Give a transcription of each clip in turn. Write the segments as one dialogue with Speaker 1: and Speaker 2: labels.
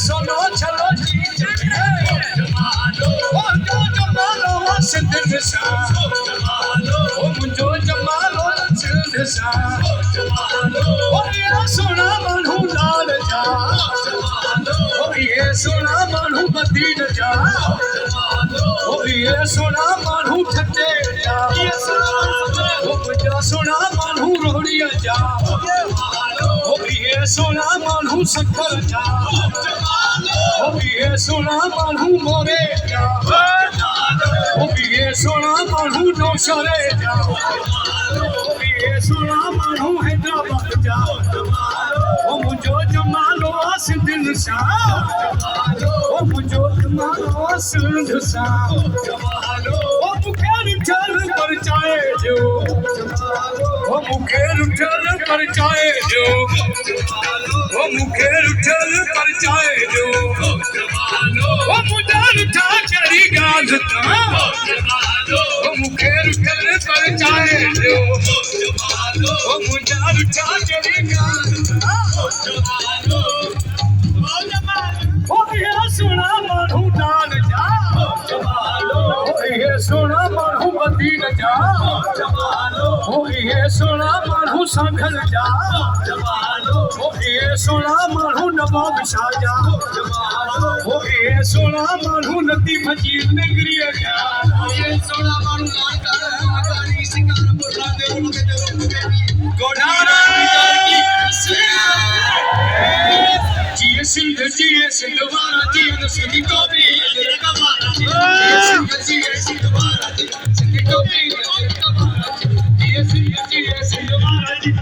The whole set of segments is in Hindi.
Speaker 1: सुनो चलो जी सिंध सा मुंहिंजो जमालो सिंध सा सोना माण्हू लाल जा ये सोना माण्हू मदीन जा ये सोना माण्हू ठटे जा मुंहिंजा सोना माण्हू रोहड़ीअ जा ये सोना माण्हू सखर जा ये सोना माण्हू मोरे जा ये सोना माण्हू नौशहरे जा ये सोना माण्हू हैदराबाद जा मुंहिंजो जमालो आहे सिंधियुनि सां मुंहिंजो जमालो आहे सिंध सां मूंखे रुठल परचाए ॾियो मूंखे रुठल परचाए ॾियो मूंखे रुठल परचाए ॾियो मुंहिंजा रुठा चढ़ी ॻाल्हि तां मूंखे रुठल परचाए ॾियो मुंहिंजा रुठा चढ़ी ॻाल्हि तां सोना माण्हू लाल जा ये सोना माण्हू मदीन जा ये सोना माण्हू सांखल जा ये सोना माण्हू नवाब शाह जा ये सोना माण्हू लतीफ़ जी नगरीअ जा ये सोना माण्हू सिंध जिए सिंध वारा जीवन सिंधी टोपी सिंध वारा सिंधी टोपी जिए सिंध जिए सिंध वारा जी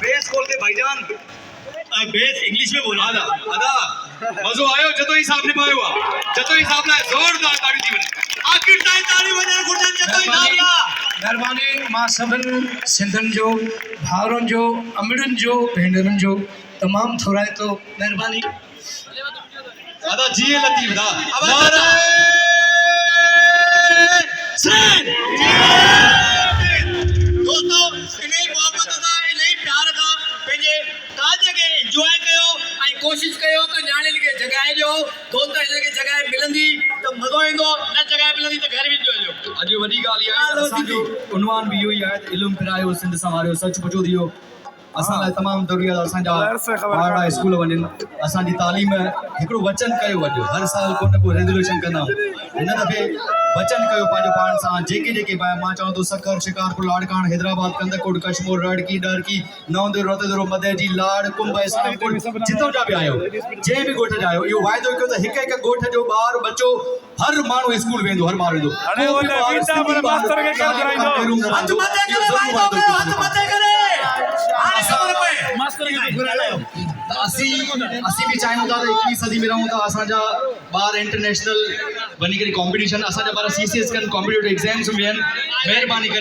Speaker 2: बेस खोल के भाईजान बेस इंग्लिश में बोला आदा आदा मजो आयो जतो ही साहब ने पायो जतो ही साहब ने जोरदार ताड़ी दी बने आखिर ताई ताड़ी बजा गुरजन जतो ही साहब ला
Speaker 1: मेहरबानी मां सभिनि सिंधियुनि जो भाउरनि जो अमड़नि जो भेनरुनि जो तमामु थोराइतो महिरबानी
Speaker 2: आदा जीए लतीफ दा दोस्तों इन्हें मोहब्बत दा इन्हें प्यार दा पंहिंजे ताज के एंजॉय कयो ऐं कोशिश कयो त न्याणे के जगाए ॾियो दोस्त हिन खे जॻह मिलंदी त मज़ो ईंदो न जॻह मिलंदी त घर में वञो अॼु वॾी ॻाल्हि आहे असांजो उनवान बि इहो ई आहे त इल्मु फिरायो सिंध संवारियो सच पुछो दियो असां लाइ तमामु ज़रूरी आहे असांजा ॿार स्कूल वञनि असांजी तालीम हिकिड़ो वचन कयो अॼु हर साल को न को रेज़ोल्यूशन कंदा हिन दफ़े वचन कयो पंहिंजो पाण सां जेके मां चवां थो सकर शिकारपुर लाड़कान हैदराबाद कंदकोट कश्मीर रड़की डरकी नवंदर रोतेदरो मदे जी लाड़ कुंभ इस्लामपुर जितो जा बि आहियो जंहिं बि ॻोठ जा आहियो इहो वाइदो कयो त हिकु हिकु ॻोठ जो ॿार बचो हर माण्हू स्कूल वेंदो हर ॿार वेंदो असीं बि चाहियूं था त 21वीं सदी में रहूं था असांजा ॿार इंटरनेशनल वञी करे कॉम्पिटिशन असांजा ॿार CCS कनि कॉम्पिटेटिव एग्ज़ाम्स में वेहनि महिरबानी करे